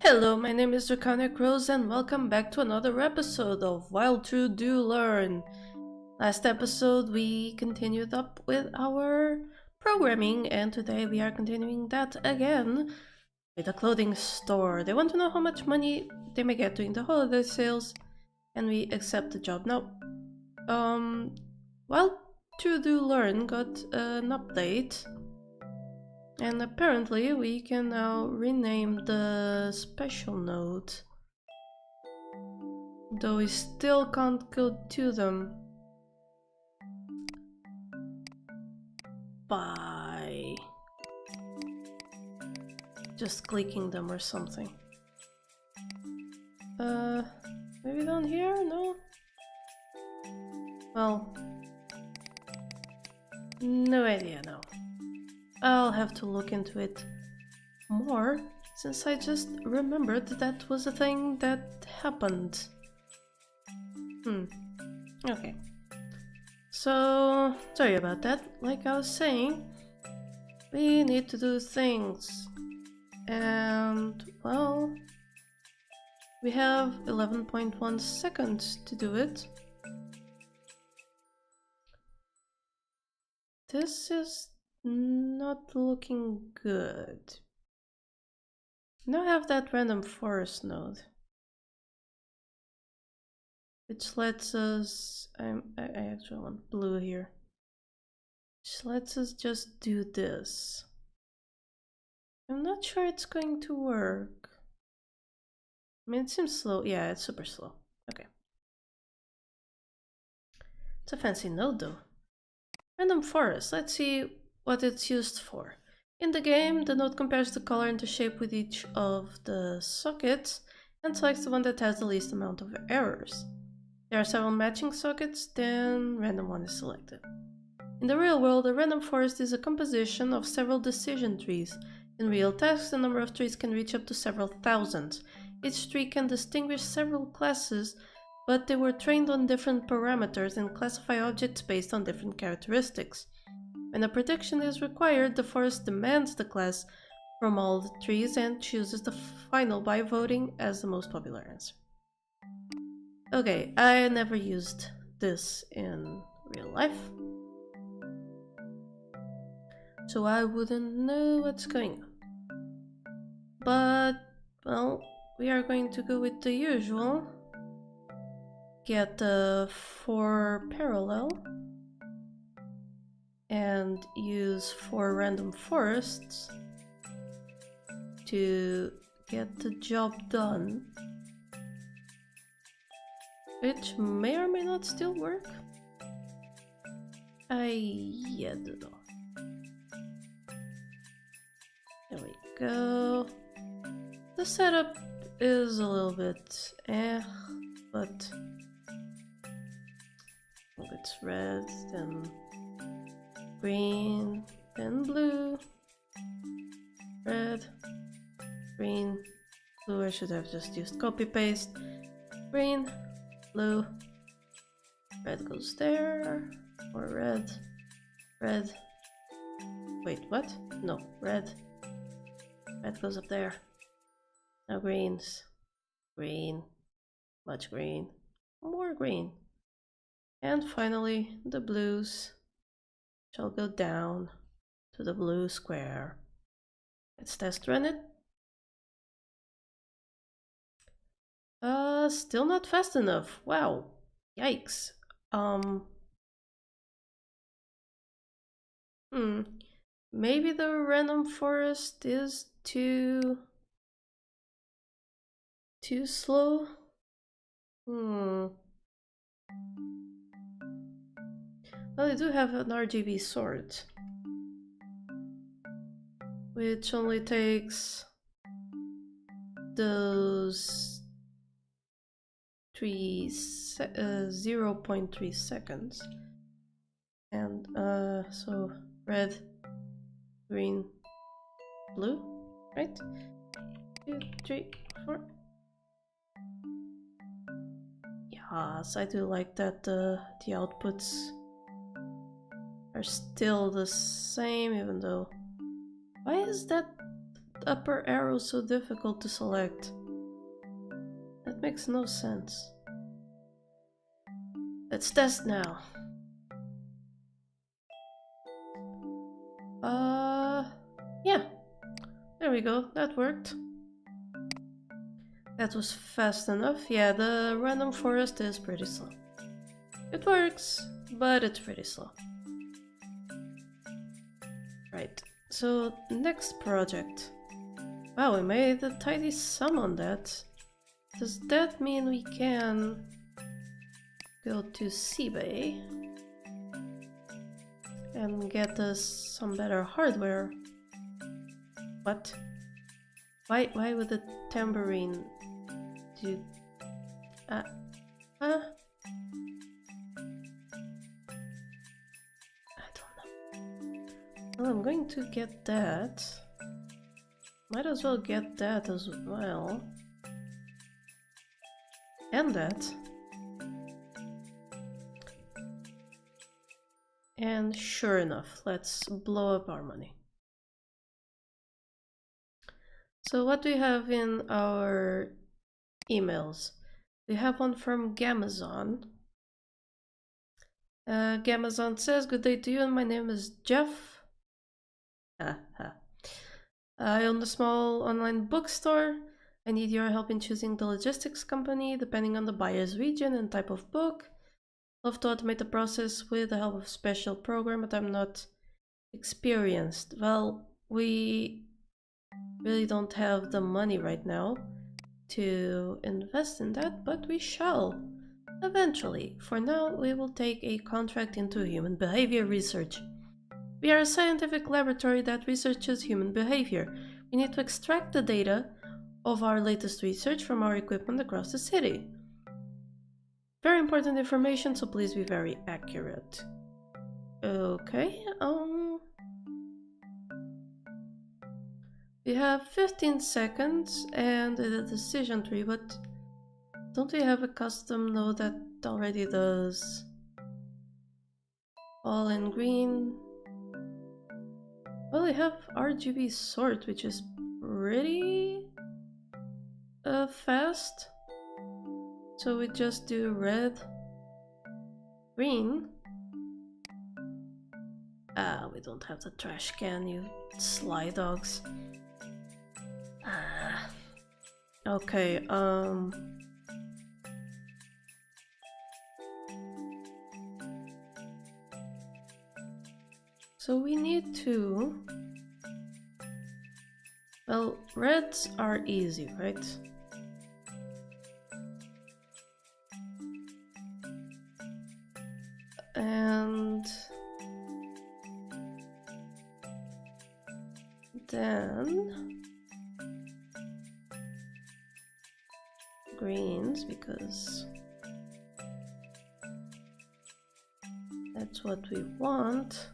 Hello, my name is Draconicrose and welcome back to another episode of While True Do Learn. Last episode we continued up with our programming and today we are continuing that again with a clothing store. They want to know how much money they may get during the holiday sales and we accept the job. Now, While True Do Learn got an update. And apparently we can now rename the special node. Though we still can't go to them by just clicking them or something. Maybe down here? No? Well, no idea now. I'll have to look into it more, since I just remembered that was a thing that happened. Okay. So, sorry about that. Like I was saying, we need to do things. And, well, we have 11.1 seconds to do it. This is not looking good. Now I have that random forest node, which lets us, I actually want blue here, which lets us just do this. I'm not sure it's going to work. I mean, it seems slow. Yeah, it's super slow. Okay. It's a fancy node though. Random forest, let's see what it's used for. In the game, the node compares the color and the shape with each of the sockets and selects the one that has the least amount of errors. There are several matching sockets, then random one is selected. In the real world, a random forest is a composition of several decision trees. In real tasks, the number of trees can reach up to several thousand. Each tree can distinguish several classes, but they were trained on different parameters and classify objects based on different characteristics. When a prediction is required, the forest demands the class from all the trees and chooses the final by voting as the most popular answer. Okay, I never used this in real life, so I wouldn't know what's going on. But, well, we are going to go with the usual. Get the 4 parallel. And use 4 random forests to get the job done, which may or may not still work. Yeah, don't know. There we go. The setup is a little bit but if it's red, then green, then blue, red, green, blue. I should have just used copy paste. Green, blue, red goes there, or red, red. Wait, what? No, red. Red goes up there. Now greens, green, much green, more green, and finally the blues shall go down to the blue square. Let's test run it. Still not fast enough. Wow. Yikes. Maybe the random forest is too slow. Well, I do have an RGB sword, which only takes those 0.3 seconds. And so red, green, blue, right? 2, 3, 4. Yes, I do like that the outputs are still the same, even though... Why is that upper arrow so difficult to select? That makes no sense. Let's test now. Yeah. There we go, that worked. That was fast enough. Yeah, the random forest is pretty slow. It works, but it's pretty slow. Right, so next project. Wow, we made a tidy sum on that. Does that mean we can go to Seabay and get us some better hardware? What? Why would the tambourine do... I don't know. Well, I'm going to get that. Might as well get that as well. And that. And sure enough, let's blow up our money. So what do we have in our emails? We have one from Gamazon. Gamazon says, "Good day to you, and my name is Jeff. I own a small online bookstore. I need your help in choosing the logistics company, depending on the buyer's region and type of book. Love to automate the process with the help of a special program, but I'm not experienced." Well, we really don't have the money right now to invest in that, but we shall eventually. For now, we will take a contract into human behavior research. We are a scientific laboratory that researches human behavior. We need to extract the data of our latest research from our equipment across the city. Very important information, so please be very accurate. Okay, we have 15 seconds and a decision tree, but don't we have a custom node that already does all in green? Well, we have RGB sort, which is pretty fast. So we just do red, green. Ah, we don't have the trash can, you sly dogs. Ah. Okay, so we need to... Well, reds are easy, right? And then greens, because that's what we want.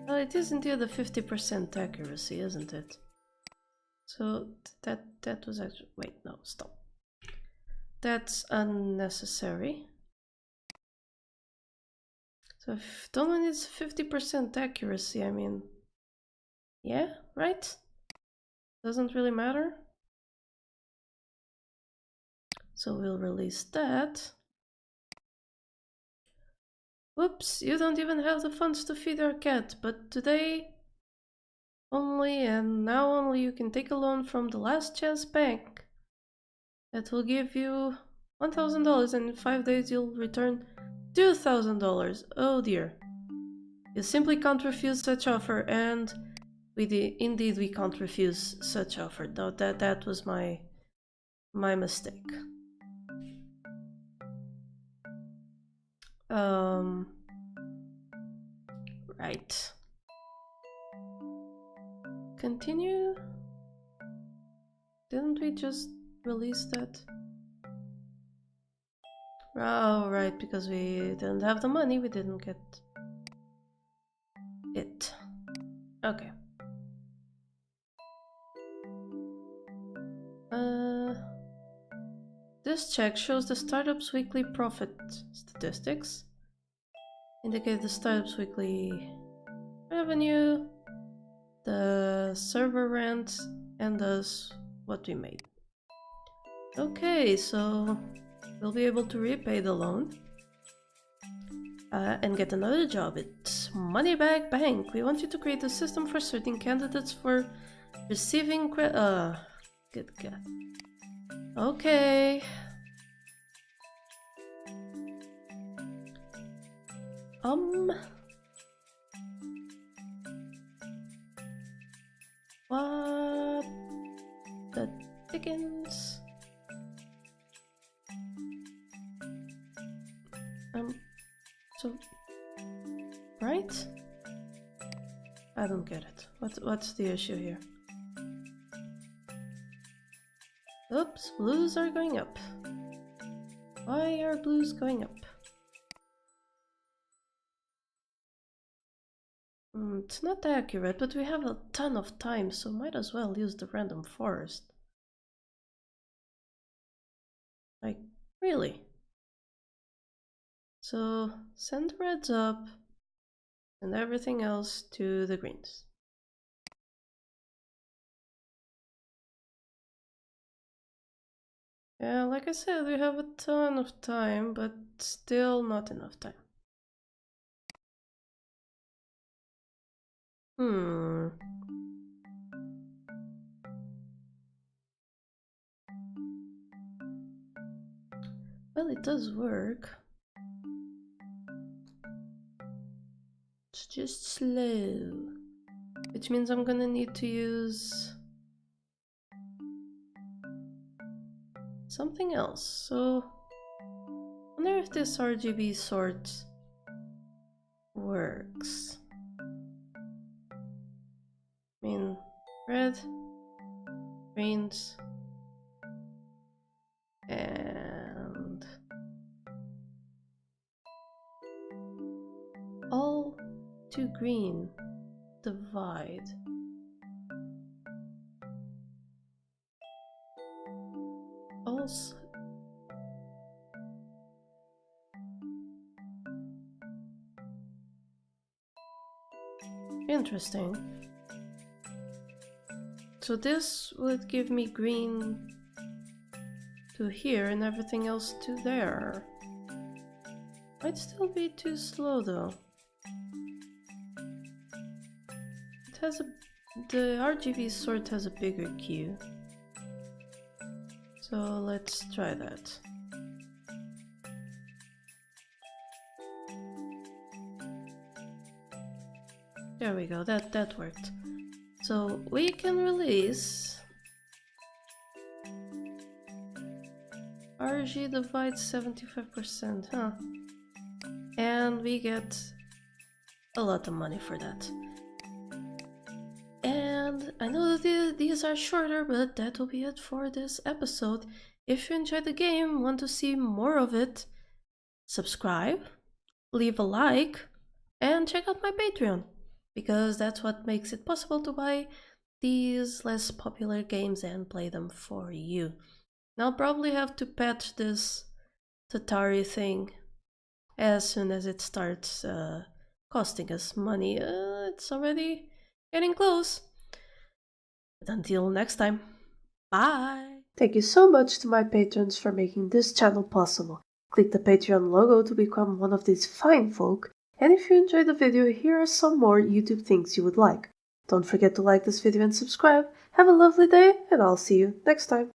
Well, it is indeed the 50% accuracy, isn't it? So that was actually... Wait, no, stop. That's unnecessary. So if it only needs 50% accuracy, I mean... Yeah, right? Doesn't really matter. So we'll release that. Whoops, you don't even have the funds to feed our cat, but today only and now only you can take a loan from the Last Chance Bank. That will give you $1,000 and in 5 days you'll return $2,000. Oh dear. You simply can't refuse such offer, and indeed we can't refuse such offer. No, that was my mistake. Right. Continue? Didn't we just release that? Oh, right, because we didn't have the money, we didn't get it. Okay. This check shows the startup's weekly profit statistics. Indicate the startup's weekly revenue. the server rent, and thus what we made. Okay, so we'll be able to repay the loan and get another job. It's Moneybag Bank. We want you to create a system for certain candidates for receiving good God. Okay. What the dickens? So, right? I don't get it. What's the issue here? Oops, blues are going up. Why are blues going up? It's not accurate, but we have a ton of time, so might as well use the random forest. Like, really? So, send reds up and everything else to the greens. Yeah, like I said, we have a ton of time, but still not enough time. Well, it does work. It's just slow. Which means I'm gonna need to use something else. So, I wonder if this RGB sort works. I mean, red, greens, and all to green divide. Also, interesting. So this would give me green to here and everything else to there. Might still be too slow though. It has the RGB sort has a bigger queue. So let's try that. There we go, that worked. So we can release RG divides 75%, huh? And we get a lot of money for that. And I know that these are shorter, but that will be it for this episode. If you enjoyed the game, want to see more of it, subscribe, leave a like, and check out my Patreon, because that's what makes it possible to buy these less popular games and play them for you. Now I'll probably have to patch this Tatari thing as soon as it starts costing us money. It's already getting close. But until next time, bye! Thank you so much to my patrons for making this channel possible. Click the Patreon logo to become one of these fine folk, and if you enjoyed the video, here are some more YouTube things you would like. Don't forget to like this video and subscribe. Have a lovely day, and I'll see you next time.